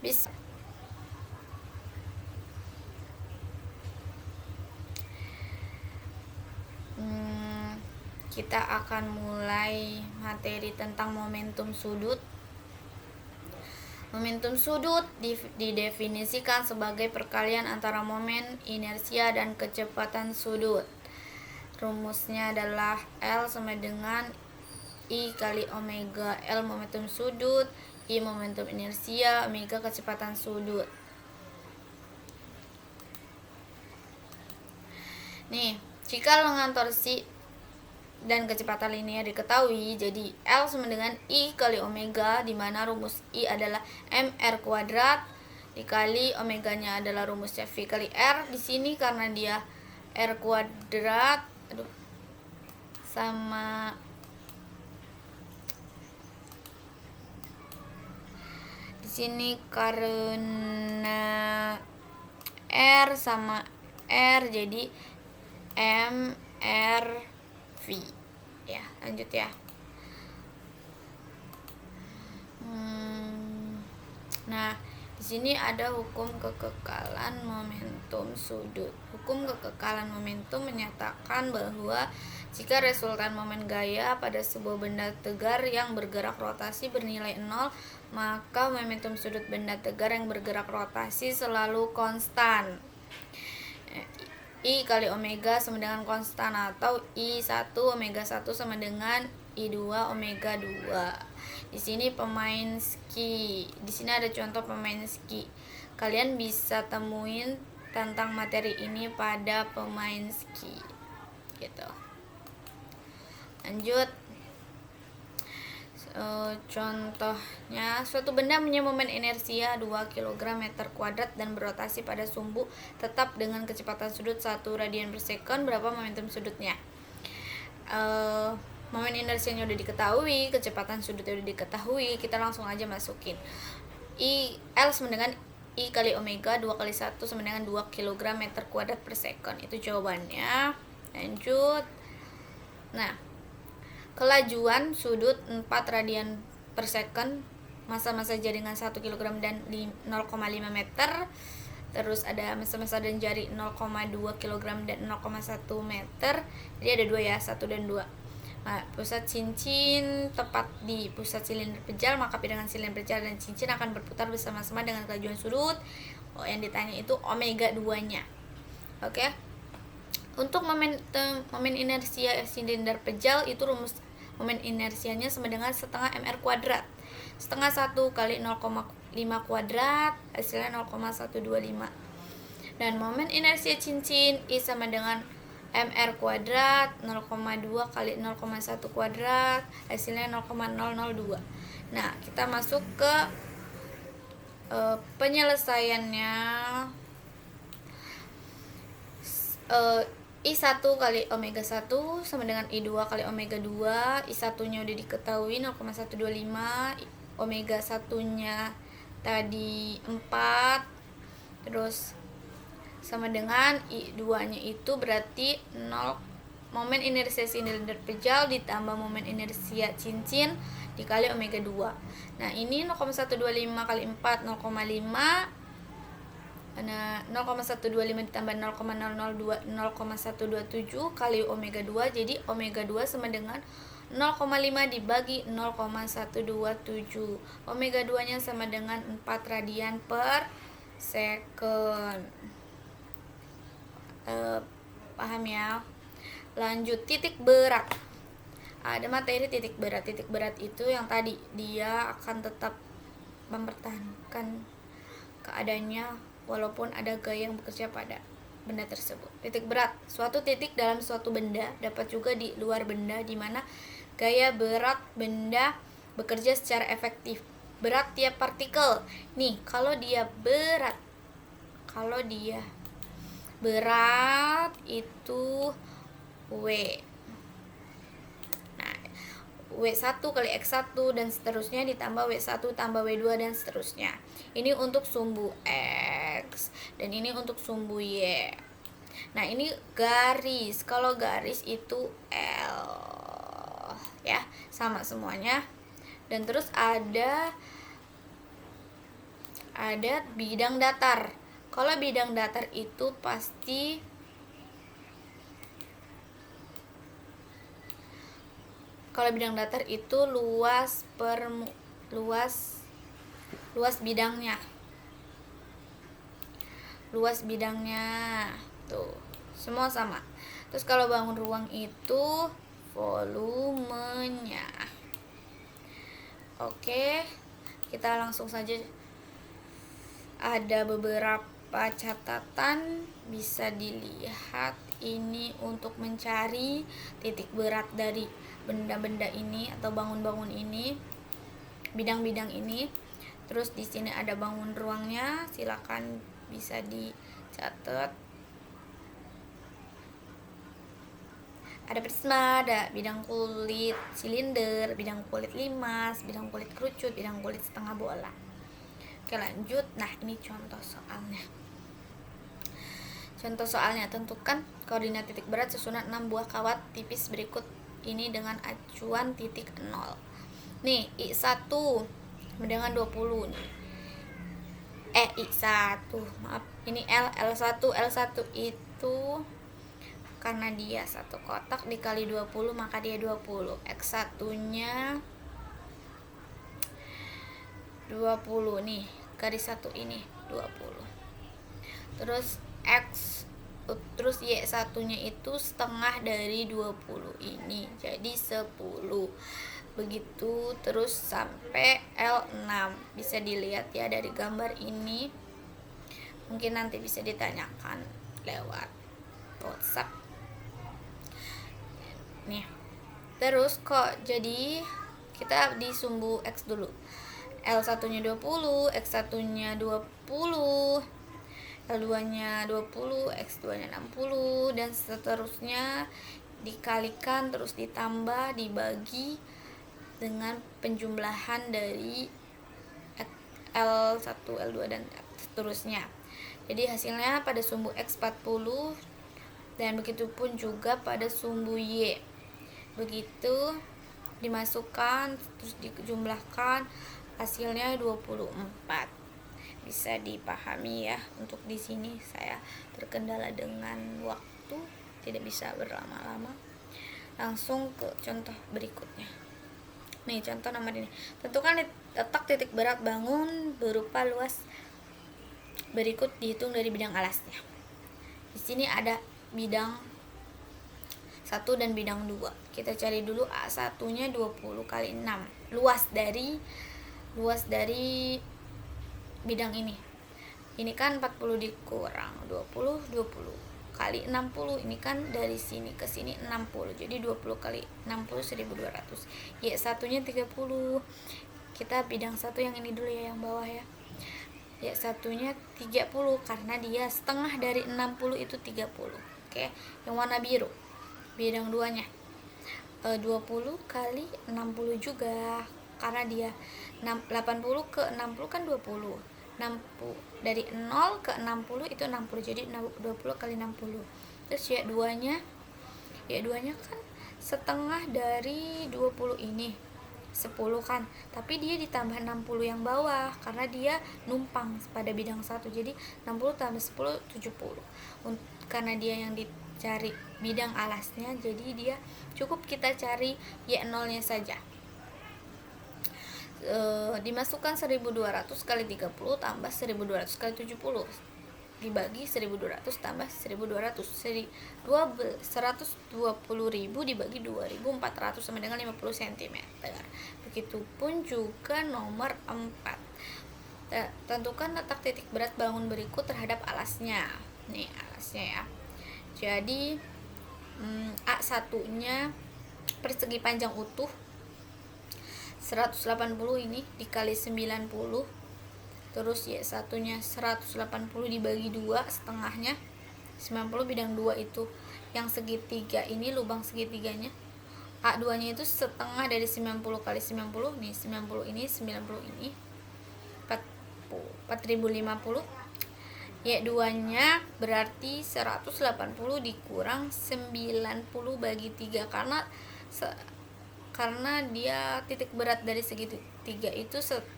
Bisa. Kita akan mulai materi tentang momentum sudut. Momentum sudut didefinisikan sebagai perkalian antara momen inersia dan kecepatan sudut. Rumusnya adalah L sama dengan I kali omega. L momentum sudut, I momentum inersia, omega kecepatan sudut. Nih, jika lengan torsi dan kecepatan linear diketahui, jadi L sama dengan I kali omega, di mana rumus I adalah mr kuadrat dikali omeganya adalah rumusnya V kali R. Di sini karena dia R kuadrat, sama di sini karena R sama R jadi mrv. Ya, lanjut ya. Nah, di sini ada hukum kekekalan momentum sudut. Hukum kekekalan momentum menyatakan bahwa jika resultan momen gaya pada sebuah benda tegar yang bergerak rotasi bernilai 0, maka momentum sudut benda tegar yang bergerak rotasi selalu konstan. I kali omega sama dengan konstan, atau I1 omega 1 sama dengan I2 omega 2. Di sini pemain ski. Di sini ada contoh pemain ski. Kalian bisa temuin tentang materi ini pada pemain ski. Gitu. Lanjut. Contohnya, suatu benda punya momen inersia 2 kg meter kuadrat dan berotasi pada sumbu tetap dengan kecepatan sudut 1 radian per second. Berapa momentum sudutnya? Momen inersianya udah diketahui, kecepatan sudutnya udah diketahui, kita langsung aja masukin. L sama dengan I kali omega 2 kali 1 sama dengan 2 kg meter kuadrat per second. Itu jawabannya. Lanjut. Nah, kelajuan sudut 4 radian per second, masa-masa jaringan 1 kg dan 0,5 meter. Terus ada masa-masa dan jari 0,2 kg dan 0,1 meter. Jadi ada 2 ya, 1 dan 2. Nah, pusat cincin tepat di pusat silinder pejal, maka pirangan silinder pejal dan cincin akan berputar bersama-sama dengan kelajuan sudut. Yang ditanya itu omega 2-nya. Oke. Untuk momen inersia silinder pejal itu rumus momen inersianya sama dengan setengah mr kuadrat. Setengah 1 kali 0,5 kuadrat hasilnya 0,125. Dan momen inersia cincin I sama dengan mr kuadrat 0,2 kali 0,1 kuadrat hasilnya 0,002. Nah, kita masuk ke penyelesaiannya. I1 kali omega 1 sama dengan I2 kali omega 2. I1 nya udah diketahui 0,125, omega 1 nya tadi 4, terus sama dengan I2 nya itu berarti 0 momen inersia silinder pejal ditambah momen inersia cincin dikali omega 2. Nah, ini 0,125 kali 4 0,5. Nah, 0,125 ditambah 0,002 0,127 kali omega 2, jadi omega 2 sama dengan 0,5 dibagi 0,127. Omega 2 nya sama dengan 4 radian per second. Paham ya? Lanjut, titik berat. Ada materi titik berat. Titik berat itu yang tadi dia akan tetap mempertahankan keadaannya walaupun ada gaya yang bekerja pada benda tersebut. Titik berat, suatu titik dalam suatu benda, dapat juga di luar benda, di mana gaya berat benda bekerja secara efektif. Berat tiap partikel. Nih, kalau dia berat itu W. Nah, W1 kali X1 dan seterusnya ditambah W1 tambah W2 dan seterusnya. Ini untuk sumbu X dan ini untuk sumbu Y. Nah, ini garis. Kalau garis itu L. Ya, sama semuanya. Dan terus ada ada bidang datar. Kalau bidang datar itu pasti luas bidangnya. Luas bidangnya tuh semua sama. Terus kalau bangun ruang itu volumenya. Oke, kita langsung saja. Ada beberapa catatan bisa dilihat ini untuk mencari titik berat dari benda-benda ini atau bangun-bangun ini, bidang-bidang ini. Terus di sini ada bangun ruangnya, silakan bisa dicatat. Ada prisma, ada bidang kulit silinder, bidang kulit limas, bidang kulit kerucut, bidang kulit setengah bola. Oke, lanjut. Nah, ini contoh soalnya. Contoh soalnya, tentukan koordinat titik berat susunan 6 buah kawat tipis berikut ini dengan acuan titik 0. Nih, I1 dengan 20 nih. I1, maaf. Ini L1 itu karena dia satu kotak dikali 20 maka dia 20. X1-nya 20 nih, garis satu ini 20. Terus terus Y1-nya itu setengah dari 20 ini, jadi 10. Begitu terus sampai L6. Bisa dilihat ya dari gambar ini. Mungkin nanti bisa ditanyakan lewat WhatsApp. Nih. Terus kok jadi kita di sumbu X dulu. L1-nya 20, X1-nya 20, L2-nya 20, X2-nya 60, dan seterusnya dikalikan terus ditambah dibagi dengan penjumlahan dari L1, L2 dan seterusnya. Jadi hasilnya pada sumbu X 40 dan begitupun juga pada sumbu Y. Begitu dimasukkan terus dijumlahkan, hasilnya 24. Bisa dipahami ya. Untuk di sini saya terkendala dengan waktu, tidak bisa berlama-lama. Langsung ke contoh berikutnya. Nih, contoh nomor ini. Tentukan letak titik berat bangun berupa luas berikut dihitung dari bidang alasnya. Di sini ada bidang 1 dan bidang 2. Kita cari dulu A1-nya 20 kali 6. Luas dari bidang ini. Ini kan 40 dikurang 20 kali 60. Ini kan dari sini ke sini 60. Jadi 20 kali 60 1200. Y1-nya 30. Kita bidang 1 yang ini dulu ya, yang bawah ya. Y1-nya 30 karena dia setengah dari 60 itu 30. Oke, yang warna biru. Bidang 2-nya 20 kali 60 juga karena dia 80 ke 60 kan 20. 60 dari 0 ke 60 itu 60, jadi 20 kali 60. Terus Y2-nya kan setengah dari 20 ini 10 kan, tapi dia ditambah 60 yang bawah karena dia numpang pada bidang 1. Jadi 60 tambah 10 70. Karena dia yang dicari bidang alasnya, jadi dia cukup kita cari Y0-nya saja. Dimasukkan 1200 kali 30 tambah 1200 kali 70 dibagi 1200 tambah 1200, 120.000 dibagi 2400 sama dengan 50 cm. Begitupun juga nomor 4. Tentukan letak titik berat bangun berikut terhadap alasnya. Nih alasnya ya. Jadi A1-nya persegi panjang utuh 180 ini dikali 90. Terus Y1-nya 180 dibagi 2, setengahnya 90. Bidang 2 itu yang segitiga ini, lubang segitiganya. A2-nya itu setengah dari 90 kali 90. Nih 90 ini, 90 ini 4050. Y2-nya berarti 180 dikurang 90 bagi 3 karena dia titik berat dari segitiga itu sepertiga